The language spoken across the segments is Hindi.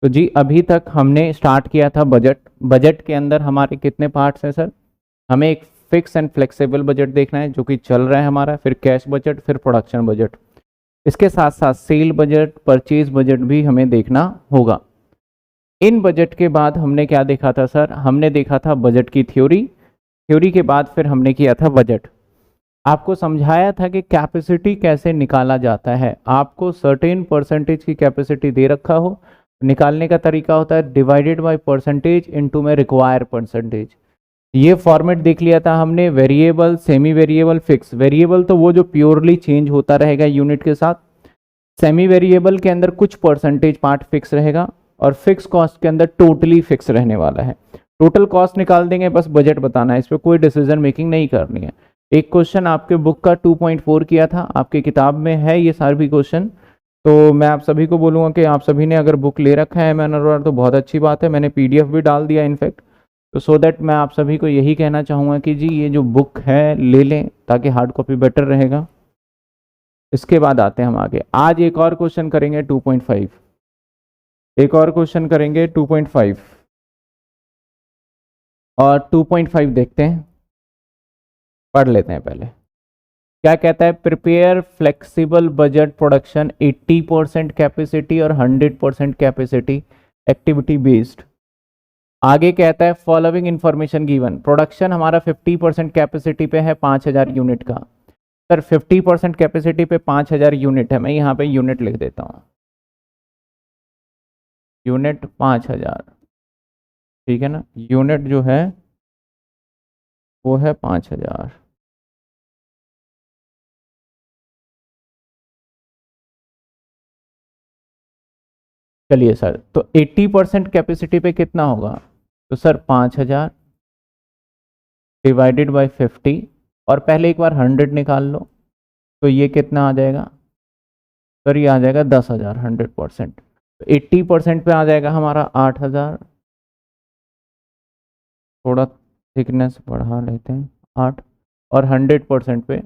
तो जी अभी तक हमने स्टार्ट किया था बजट। बजट के अंदर हमारे कितने पार्ट्स हैं सर? हमें एक फिक्स एंड फ्लेक्सिबल बजट देखना है जो कि चल रहा है हमारा, फिर कैश बजट, फिर प्रोडक्शन बजट। इसके साथ साथ सेल बजट, परचेज बजट भी हमें देखना होगा। इन बजट के बाद हमने क्या देखा था सर? हमने देखा था बजट की थ्योरी। थ्योरी के बाद फिर हमने किया था बजट। आपको समझाया था कि कैपेसिटी कैसे निकाला जाता है। आपको सर्टेन परसेंटेज की कैपेसिटी दे रखा हो, निकालने का तरीका होता है डिवाइडेड बाय परसेंटेज इनटू में रिक्वायर परसेंटेज। ये फॉर्मेट देख लिया था हमने, variable, semi variable, fix. Variable तो वो जो प्योरली चेंज होता रहेगा यूनिट के साथ। सेमी वेरिएबल के अंदर कुछ परसेंटेज पार्ट फिक्स रहेगा, और फिक्स कॉस्ट के अंदर टोटली फिक्स रहने वाला है। टोटल कॉस्ट निकाल देंगे, बस बजट बताना है, इस पर कोई डिसीजन मेकिंग नहीं करनी है। एक क्वेश्चन आपके बुक का 2.4 किया था, आपकी किताब में है ये सारे भी क्वेश्चन। तो मैं आप सभी को बोलूँगा कि आप सभी ने अगर बुक ले रखा है मैनर तो बहुत अच्छी बात है, मैंने पीडीएफ भी डाल दिया इनफैक्ट। तो सो दैट मैं आप सभी को यही कहना चाहूँगा कि जी ये जो बुक है ले लें, ताकि हार्ड कॉपी बेटर रहेगा। इसके बाद आते हैं हम आगे। आज एक और क्वेश्चन करेंगे 2.5, एक और क्वेश्चन करेंगे 2.5, और 2.5 देखते हैं, पढ़ लेते हैं पहले। क्या कहता है? Prepare flexible budget production 80% capacity और 100% कैपेसिटी एक्टिविटी बेस्ड। आगे कहता है फॉलोइंग इंफॉर्मेशन गिवन। प्रोडक्शन हमारा 50% कैपेसिटी पे है 5000 यूनिट का। सर 50% कैपेसिटी पे 5000 यूनिट है, मैं यहाँ पे यूनिट लिख देता हूँ, यूनिट 5000, ठीक है ना। यूनिट जो है वो है 5000। चलिए सर, तो 80% कैपेसिटी पे कितना होगा? तो सर 5000 डिवाइडेड बाय 50, और पहले एक बार 100 निकाल लो, तो ये कितना आ जाएगा? सर ये आ जाएगा 10,000। 100%, तो 80% पे आ जाएगा हमारा 8,000। थोड़ा थिकनेस बढ़ा लेते हैं, 8, और 100% पे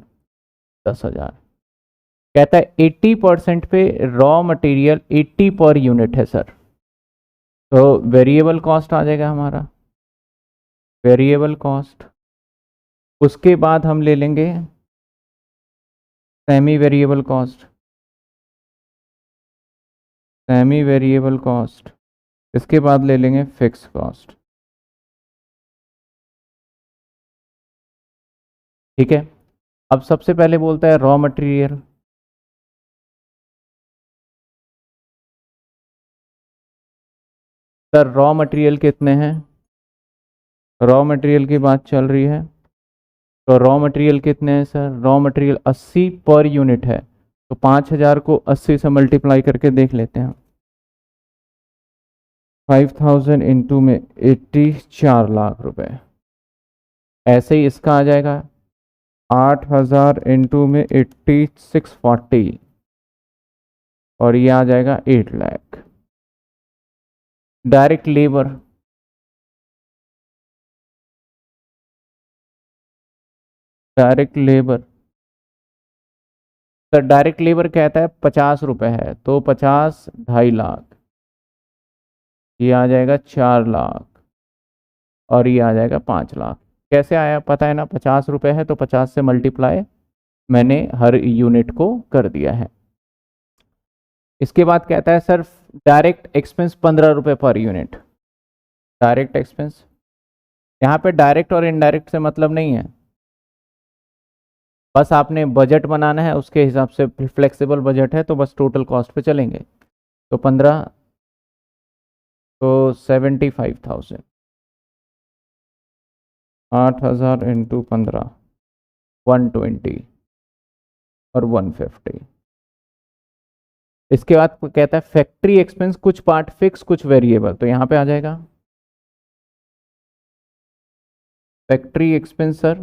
10,000। कहता है 80% पे रॉ मटेरियल 80 पर यूनिट है सर, तो वेरिएबल कॉस्ट आ जाएगा हमारा, वेरिएबल कॉस्ट। उसके बाद हम ले लेंगे semi variable cost, semi variable cost. इसके बाद ले लेंगे फिक्स कॉस्ट, ठीक है। अब सबसे पहले बोलता है raw material. Sir raw material कितने हैं? रॉ मटेरियल की बात चल रही है, तो रॉ मटेरियल कितने हैं sir? Raw material 80 per unit है, तो 5000 को 80 से मल्टीप्लाई करके देख लेते हैं। 5000 इंटू में 80, 4 लाख रुपए। ऐसे ही इसका आ जाएगा 8000 इंटू में 80, 640, और ये आ जाएगा 8 lakh. Direct labour, direct labour, sir direct labour कहता है 50 रुपए है, तो 50, 2.5 लाख, ये आ जाएगा 4 लाख, और ये आ जाएगा 5 लाख। कैसे आया पता है ना? 50 रुपए है तो 50 से मल्टीप्लाई मैंने हर यूनिट को कर दिया है। इसके बाद कहता है सर डायरेक्ट एक्सपेंस 15 रुपए पर यूनिट। डायरेक्ट एक्सपेंस, यहाँ पे डायरेक्ट और इनडायरेक्ट से मतलब नहीं है, बस आपने बजट बनाना है, उसके हिसाब से फ्लेक्सिबल बजट है तो बस टोटल कॉस्ट पे चलेंगे। तो 15, तो 75,000, 8000 इंटू 15, 120 और 150। इसके बाद कहता है फैक्ट्री एक्सपेंस, कुछ पार्ट फिक्स कुछ वेरिएबल, तो यहाँ पे आ जाएगा फैक्ट्री एक्सपेंस। सर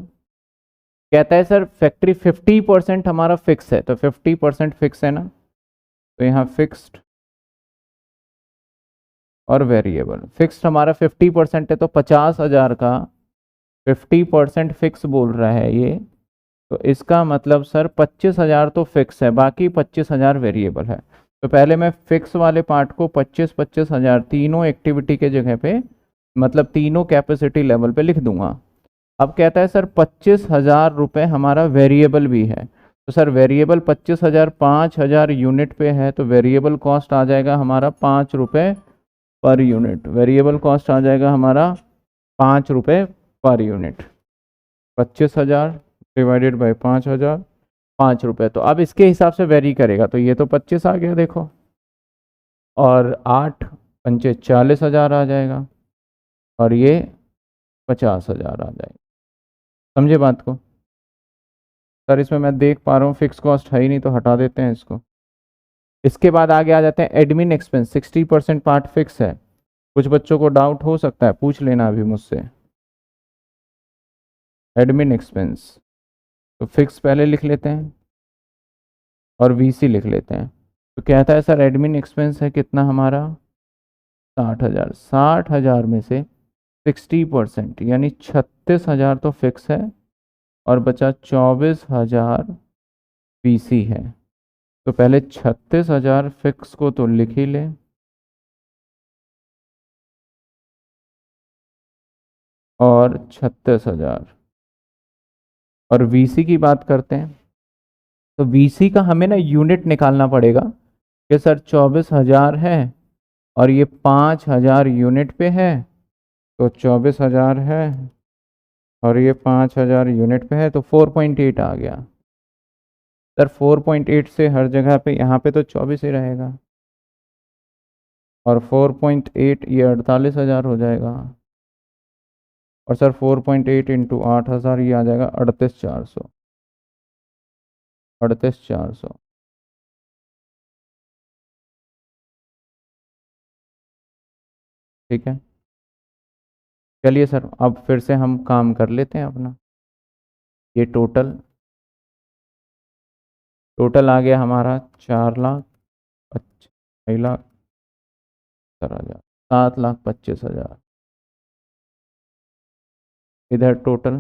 कहता है सर फैक्ट्री 50% हमारा फिक्स है, तो 50% फिक्स है ना, तो यहाँ फिक्स्ड और वेरिएबल। फिक्स्ड हमारा 50% है, तो 50,000 का 50% फिक्स बोल रहा है ये, तो इसका मतलब सर 25,000 तो फिक्स है, बाकी 25,000 वेरिएबल है। तो पहले मैं फिक्स वाले पार्ट को 25,000 तीनों एक्टिविटी के जगह पे, मतलब तीनों कैपेसिटी लेवल पे लिख दूंगा। अब कहता है सर 25,000 रुपये हमारा वेरिएबल भी है। तो सर वेरिएबल 25,000 5,000 यूनिट पे है, तो वेरिएबल कॉस्ट आ जाएगा हमारा 5 रुपये पर यूनिट। वेरिएबल कॉस्ट आ जाएगा हमारा 5 रुपये पर यूनिट। 25,000 डिवाइडेड बाई 5,000, 5 रुपये। तो अब इसके हिसाब से वेरी करेगा, तो ये तो 25 आ गया देखो, और 8 पंचे 40,000 आ जाएगा, और ये 50,000 आ जाएगा। समझे बात को? सर इसमें मैं देख पा रहा हूँ फिक्स कॉस्ट है ही नहीं, तो हटा देते हैं इसको। इसके बाद आगे आ जाते हैं एडमिन एक्सपेंस। 60% पार्ट फिक्स है। कुछ बच्चों को डाउट हो सकता है, पूछ लेना अभी मुझसे। एडमिन एक्सपेंस तो फिक्स पहले लिख लेते हैं और वीसी लिख लेते हैं। तो कहता है सर एडमिन एक्सपेंस है कितना हमारा, 60,000। 60,000 में से 60% यानी 36,000 तो फिक्स है, और बचा 24,000 वीसी है। तो पहले 36,000 फिक्स को तो लिख ही ले, और 36,000, और वीसी की बात करते हैं। तो वीसी का हमें ना यूनिट निकालना पड़ेगा कि सर 24,000 है और ये 5,000 यूनिट पे है, तो 24,000 है और ये 5,000 यूनिट पे है, तो 4.8 आ गया। सर 4.8 से हर जगह पे, यहाँ पे तो 24 ही रहेगा, और 4.8 ये 48,000 हो जाएगा, और सर 4.8 इंटू 8,000 ये आ जाएगा 38,400। 38,400। ठीक है, चलिए सर अब फिर से हम काम कर लेते हैं अपना। ये टोटल आ गया हमारा 4,25,70,000, 7,25,000। इधर टोटल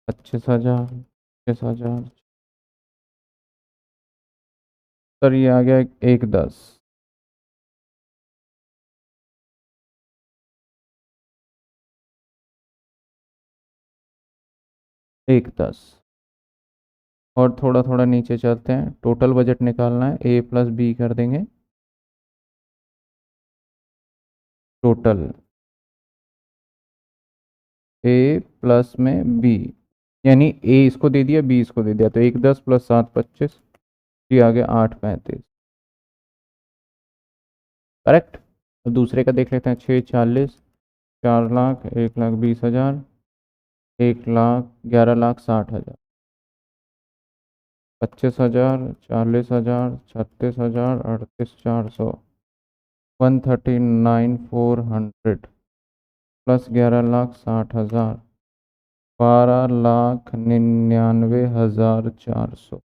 25,000, 25,000। सर ये आ गया 1,10। 1,10। और थोड़ा थोड़ा नीचे चलते हैं, टोटल बजट निकालना है, ए प्लस बी कर देंगे। टोटल ए प्लस में बी, यानी ए इसको दे दिया, बी इसको दे दिया, तो 1,10 प्लस 7,25, ये आ गया 8,35। करेक्ट। तो दूसरे का देख लेते हैं, 6,40, 4,00,000, 1,20,000, 1,00,000, 11,60,000, 25,000, 40,000, 36,000, 38,400, 139,400 प्लस 11,60,000, 12,99,400,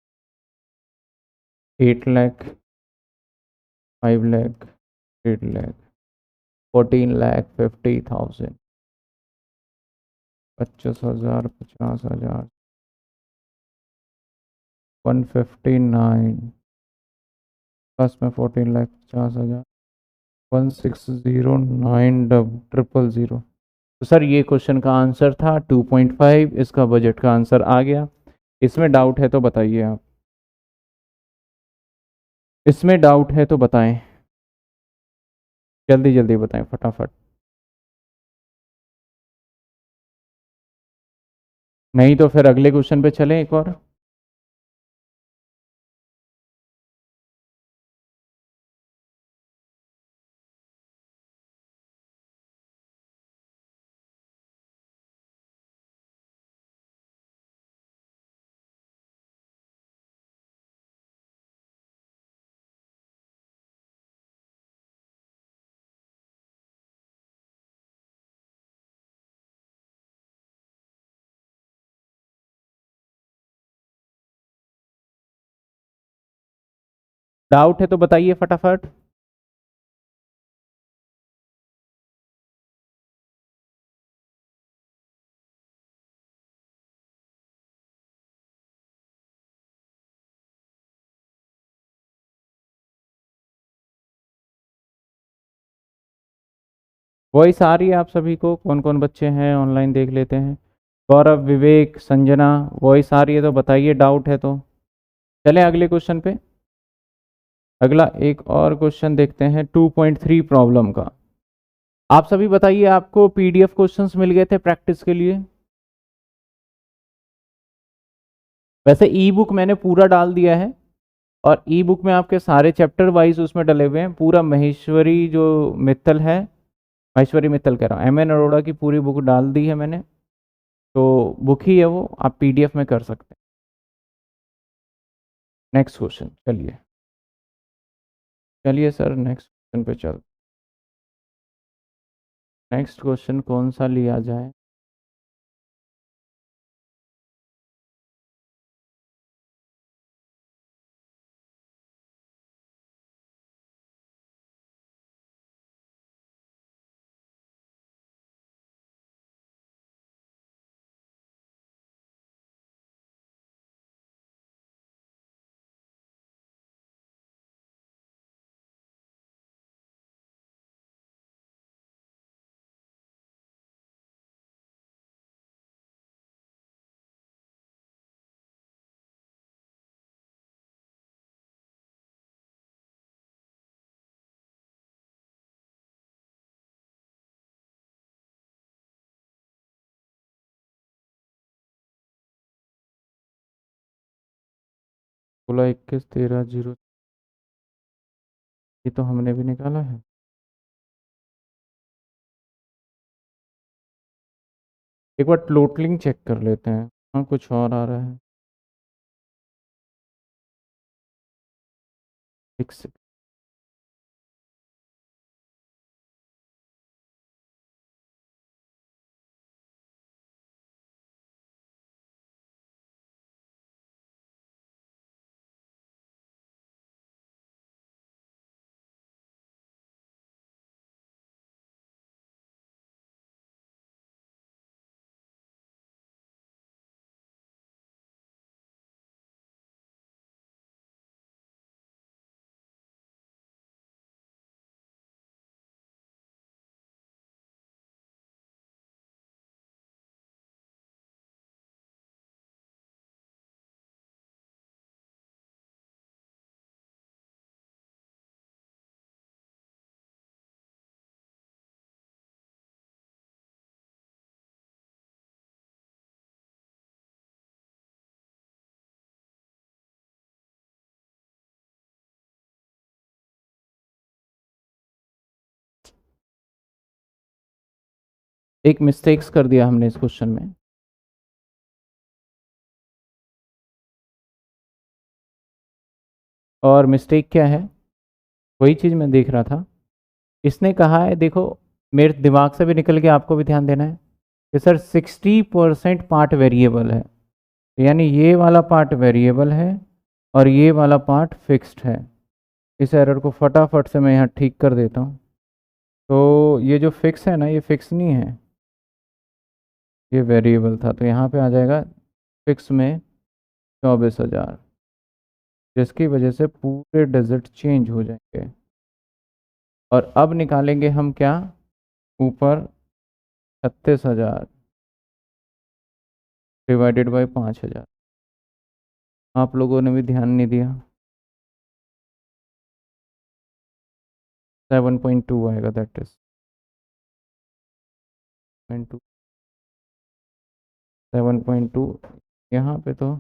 8,00,000, 5,00,000, 8,00,000, 14,50,000, 25,000, 50,000, 159 प्लस में 14,50,000, 1,60,9,000। तो सर ये क्वेश्चन का आंसर था 2.5, इसका बजट का आंसर आ गया। इसमें डाउट है तो बताइए आप, इसमें डाउट है तो बताएं, जल्दी जल्दी बताएं फटाफट। नहीं तो फिर अगले क्वेश्चन पे चलें एक और। डाउट है तो बताइए फटाफट। वॉइस आ रही है आप सभी को? कौन कौन बच्चे हैं ऑनलाइन देख लेते हैं। गौरव, विवेक, संजना, वॉइस आ रही है तो बताइए, डाउट है तो। चलें अगले क्वेश्चन पे। अगला एक और क्वेश्चन देखते हैं 2.3 प्रॉब्लम का। आप सभी बताइए, आपको पीडीएफ क्वेश्चंस मिल गए थे प्रैक्टिस के लिए? वैसे ई बुक मैंने पूरा डाल दिया है, और ई बुक में आपके सारे चैप्टर वाइज उसमें डले हुए हैं। पूरा महेश्वरी जो मित्तल है, महेश्वरी मित्तल कह रहा हूँ, एम एन अरोड़ा की पूरी बुक डाल दी है मैंने। तो बुक ही है वो, आप पीडीएफ में कर सकते हैं। नेक्स्ट क्वेश्चन, चलिए चलिए सर, नेक्स्ट क्वेश्चन पे चल। नेक्स्ट क्वेश्चन कौन सा लिया जाए? सोलह, 21, 13, 0। ये तो हमने भी निकाला है। एक बार टोटलिंग चेक कर लेते हैं। हाँ, कुछ और आ रहा है। 6। एक मिस्टेक्स कर दिया हमने इस क्वेश्चन में। और मिस्टेक क्या है? वही चीज़ मैं देख रहा था। इसने कहा है, देखो, मेरे दिमाग से भी निकल के आपको भी ध्यान देना है कि सर 60% पार्ट वेरिएबल है। यानी ये वाला पार्ट वेरिएबल है और ये वाला पार्ट फिक्स्ड है। इस एरर को फटाफट से मैं यहाँ ठीक कर देता हूँ। तो ये जो फिक्स है ना, ये फिक्स नहीं है, ये वेरिएबल था। तो यहाँ पे आ जाएगा फिक्स में 24,000, जिसकी वजह से पूरे डिजिट चेंज हो जाएंगे। और अब निकालेंगे हम क्या? ऊपर 36,000 डिवाइडेड बाई 5,000। आप लोगों ने भी ध्यान नहीं दिया। 7.2 आएगा, दैट इज 7.2। 7.2 यहाँ पे तो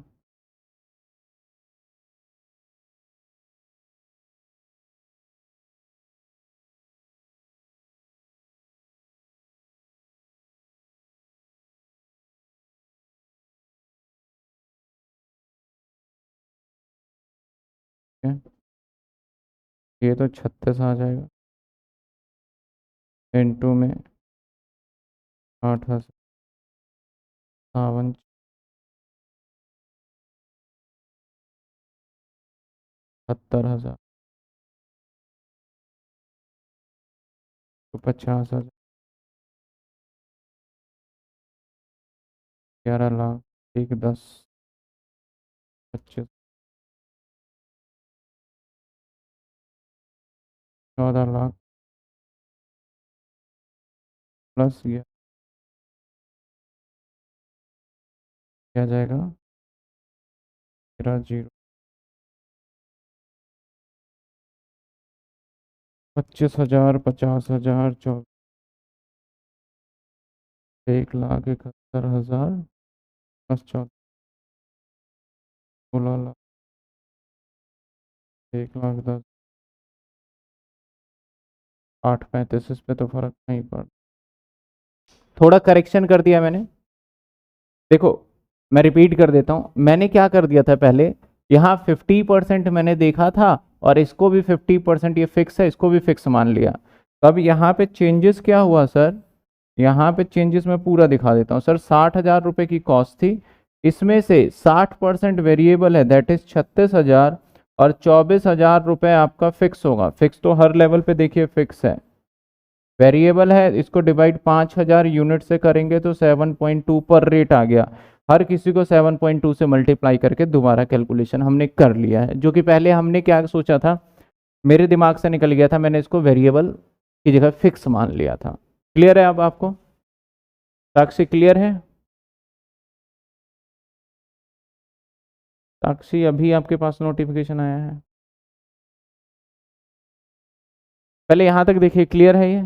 क्या, ये तो 36 आ जाएगा। इनटू में 8,000, 70,000, तो 50,000, 11 लाख, एक 10, 25, 14 लाख, प्लस ये क्या जाएगा 13 0 25,000 50,000 1,71,000 प्लस 16,00,000 1,10,000 8,35 इस पे तो फर्क नहीं पड़। थोड़ा करेक्शन कर दिया मैंने। देखो मैं रिपीट कर देता हूँ, मैंने क्या कर दिया था पहले, यहाँ 50% मैंने देखा था और इसको भी 50% ये फिक्स है, इसको भी फिक्स मान लिया। तो अब यहाँ पे चेंजेस क्या हुआ सर, यहाँ पे चेंजेस मैं पूरा दिखा देता हूँ सर। 60,000 रुपये की कॉस्ट थी, इसमें से 60% वेरिएबल है, दैट इज 36,000 और 24,000 रुपये आपका फिक्स होगा। फिक्स तो हर लेवल पे देखिए फिक्स है, वेरिएबल है, इसको डिवाइड 5,000 यूनिट से करेंगे तो 7.2 पर रेट आ गया। हर किसी को 7.2 से मल्टीप्लाई करके दोबारा कैलकुलेशन हमने कर लिया है, जो कि पहले हमने क्या सोचा था, मेरे दिमाग से निकल गया था, मैंने इसको वेरिएबल की जगह फिक्स मान लिया था। क्लियर है अब आपको? साक्षी क्लियर है? साक्षी अभी आपके पास नोटिफिकेशन आया है, पहले यहां तक देखिए, क्लियर है ये?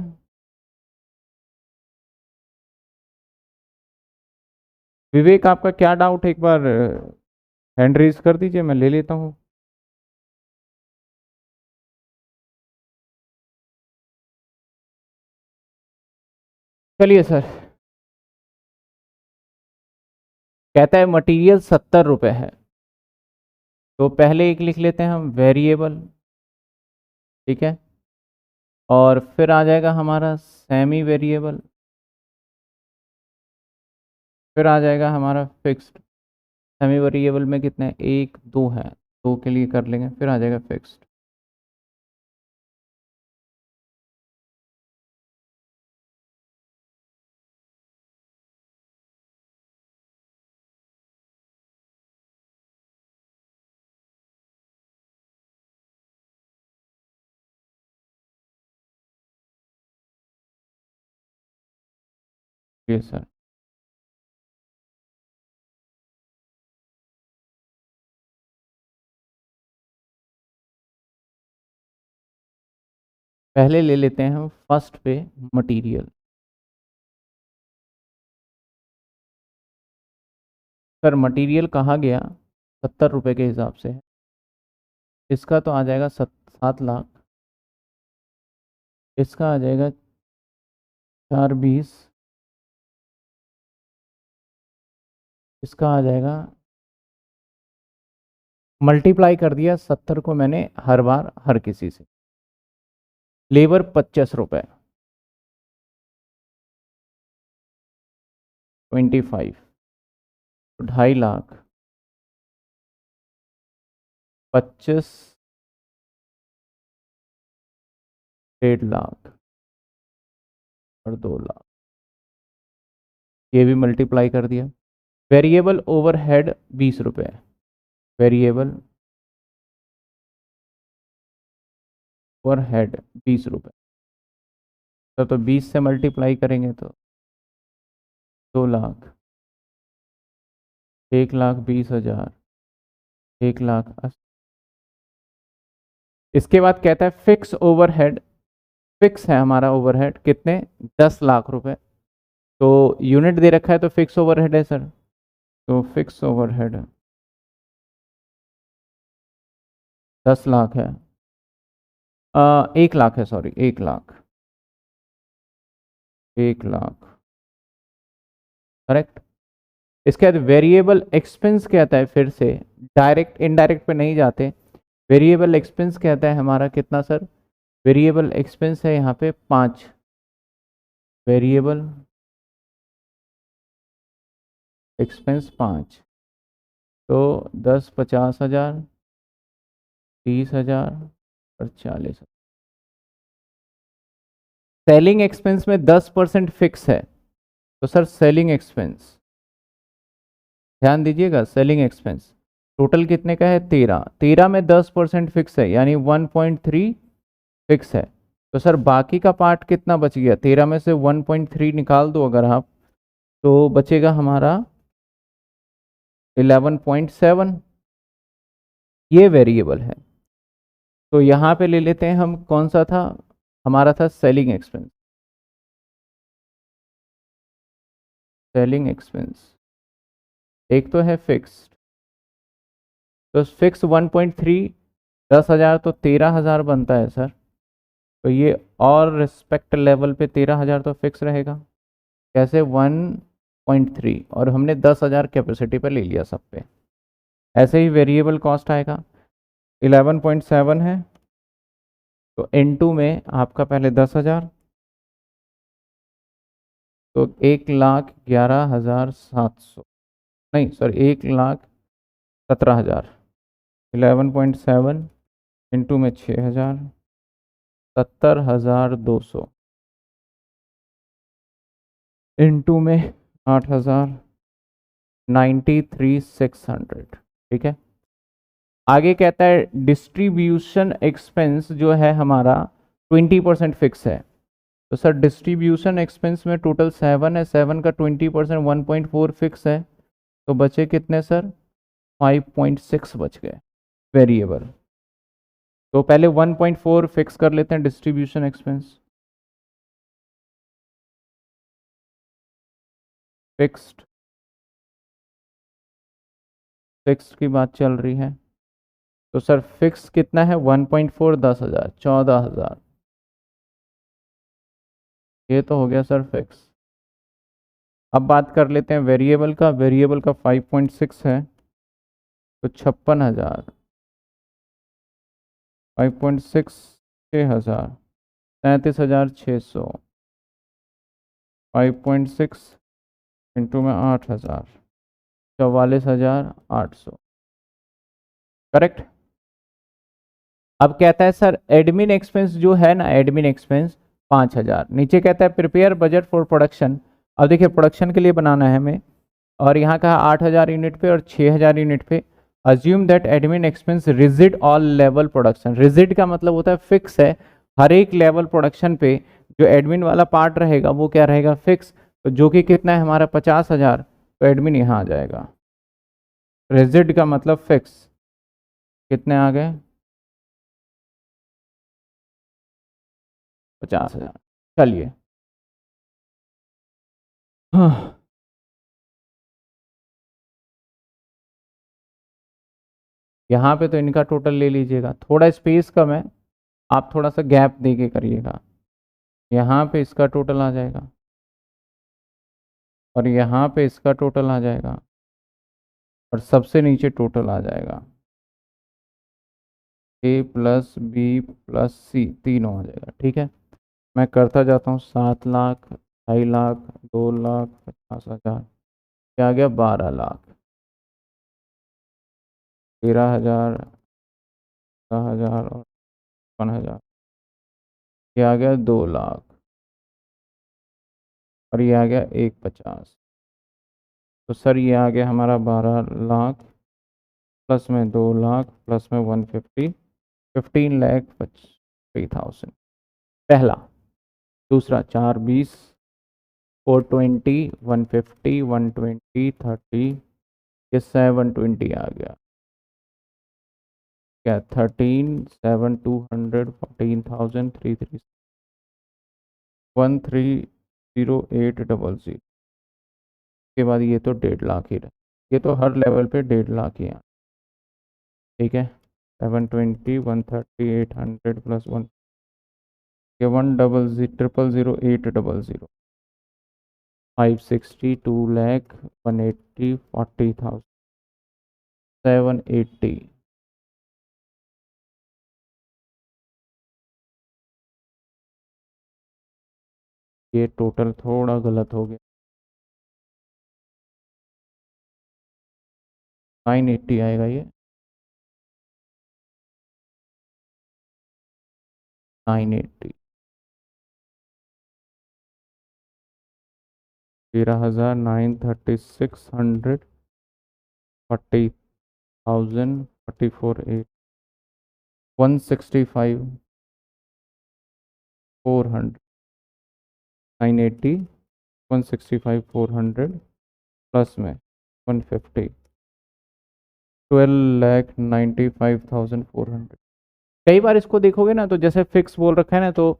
विवेक आपका क्या डाउट है, एक बार हैंड रेज कर दीजिए, मैं ले लेता हूँ। चलिए सर, कहता है मटेरियल 70 रुपये है, तो पहले एक लिख लेते हैं हम वेरिएबल, ठीक है, और फिर आ जाएगा हमारा सेमी वेरिएबल, फिर आ जाएगा हमारा फिक्स्ड। सेमी वेरिएबल में कितने, 1 2 है, 2 के लिए कर लेंगे, फिर आ जाएगा फिक्स्ड। ये सर पहले ले लेते हैं हम फर्स्ट पे मटेरियल। सर मटेरियल कहाँ गया, 70 रुपये के हिसाब से, इसका तो आ जाएगा 7 लाख, इसका आ जाएगा 420, इसका आ जाएगा, मल्टीप्लाई कर दिया 70 को मैंने हर बार हर किसी से। लेबर 25 रुपये, 25, तो 2.5 लाख, 25, 1.5 लाख और 2 लाख, ये भी मल्टीप्लाई कर दिया। वेरिएबल ओवरहेड 20 रुपये, वेरिएबल ओवरहेड 20 रुपये, तो 20 से मल्टीप्लाई करेंगे तो 2 लाख, 1,20,000, 1,80,000। इसके बाद कहता है फिक्स ओवरहेड, फिक्स है हमारा ओवरहेड कितने, 10 लाख रुपए, तो यूनिट दे रखा है तो फिक्स ओवरहेड है सर, तो फिक्स ओवरहेड 10 लाख है, 1 लाख है, सॉरी 1 लाख, 1 लाख करेक्ट। इसके बाद वेरिएबल एक्सपेंस कहता है, फिर से डायरेक्ट इनडायरेक्ट पे नहीं जाते, वेरिएबल एक्सपेंस कहता है हमारा कितना सर, वेरिएबल एक्सपेंस है यहाँ पे 5, वेरिएबल एक्सपेंस 5, तो 10 50,000, 30,000 और 40,000। सेलिंग एक्सपेंस में 10% फिक्स है, तो सर सेलिंग एक्सपेंस ध्यान दीजिएगा, सेलिंग एक्सपेंस टोटल कितने का है, 13, 13 में 10% फिक्स है, यानी 1.3 फिक्स है, तो सर बाकी का पार्ट कितना बच गया, 13 में से 1.3 निकाल दो अगर आप, तो बचेगा हमारा 11.7। ये वेरिएबल है। तो यहाँ पे ले लेते हैं हम, कौन सा था हमारा, था सेलिंग एक्सपेंस। सेलिंग एक्सपेंस एक तो है फिक्स्ड, तो फिक्स 1.3, 10,000 तो 13,000 बनता है सर। तो ये और रिस्पेक्ट लेवल पे 13,000 तो फिक्स रहेगा। कैसे, 1.3 और हमने 10,000 कैपेसिटी पर ले लिया सब पे। ऐसे ही वेरिएबल कॉस्ट आएगा 11.7 है, तो N2 में आपका पहले 10,000, तो 1,11,700, नहीं सॉरी 1,17,000। 11.7 इंटू में 6,000, 70,200 इंटू में 8,000, 93,600। ठीक है। आगे कहता है डिस्ट्रीब्यूशन एक्सपेंस जो है हमारा 20% फिक्स है। तो सर डिस्ट्रीब्यूशन एक्सपेंस में टोटल 7 है, 7 का 20% 1.4 फिक्स है, तो बचे कितने सर, 5.6 बच गए वेरिएबल। तो पहले 1.4 फिक्स कर लेते हैं डिस्ट्रीब्यूशन एक्सपेंस। फिक्स्ड, फिक्स्ड की बात चल रही है, तो सर फिक्स कितना है, 1.4, 10,000, 14,000। ये तो हो गया सर फिक्स। अब बात कर लेते हैं वेरिएबल का। वेरिएबल का 5.6 है, तो 56,000, 5.6, 6,000, 37,600, 5.6 इंटू में 8,000, 44,800। करेक्ट। अब कहता है सर एडमिन एक्सपेंस जो है ना, एडमिन एक्सपेंस 5,000। नीचे कहता है प्रिपेयर बजट फॉर प्रोडक्शन। अब देखिए प्रोडक्शन के लिए बनाना है हमें, और यहाँ कहा 8,000 यूनिट पे और 6,000 यूनिट पे। Assume that admin expense rigid all level production. Rigid का मतलब होता है फिक्स है, हर एक लेवल प्रोडक्शन पे जो एडमिन वाला पार्ट रहेगा वो क्या रहेगा, फिक्स। तो जो कि कितना है हमारा 50,000, तो एडमिन यहाँ आ जाएगा। रिजिड का मतलब फिक्स। कितने आ गए, 50,000। चलिए हाँ, यहाँ पे तो इनका टोटल ले लीजिएगा, थोड़ा स्पेस कम है, आप थोड़ा सा गैप दे के करिएगा। यहाँ पे इसका टोटल आ जाएगा, और यहाँ पे इसका टोटल आ जाएगा, और सबसे नीचे टोटल आ जाएगा, ए प्लस बी प्लस सी, तीनों आ जाएगा। ठीक है, मैं करता जाता हूँ। 7,00,000, 2,50,000, 2,50,000, क्या आ गया 12,00,000, 13,000, 10,000 और 1,000, ये आ गया 2,00,000, और ये आ गया 1,50,000। तो सर ये आ गया हमारा 12,00,000, प्लस में 2,00,000, प्लस में 150, 15,50,000 पहला। दूसरा 4,20, 420, 150, 120, 30, ये 720 आ गया। क्या 13,7,200, 14,330, 13,0800। के बाद ये तो 1,50,000 ही रहा, ये तो हर लेवल पे 1,50,000 ही है। ठीक है, 720, 130, 800 प्लस 1, ये 1,000,000, 800, 560, 2,00,000, 180, 40,000, 780। ये टोटल थोड़ा गलत हो गया, 980 आएगा ये, 980, 13,936, 40,000, 44,800, 165, 400 980 165 400 प्लस में 150 12,95,400। कई बार इसको देखोगे ना तो जैसे फिक्स बोल रखा है ना, तो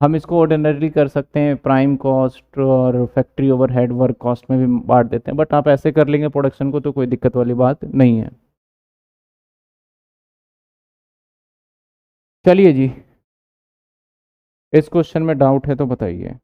हम इसको ऑर्डिनरी कर सकते हैं, प्राइम कॉस्ट और फैक्ट्री ओवरहेड वर्क कॉस्ट में भी बांट देते हैं, बट आप ऐसे कर लेंगे प्रोडक्शन को तो कोई दिक्कत वाली बात नहीं है। चलिए जी, इस क्वेश्चन में डाउट है तो बताइए।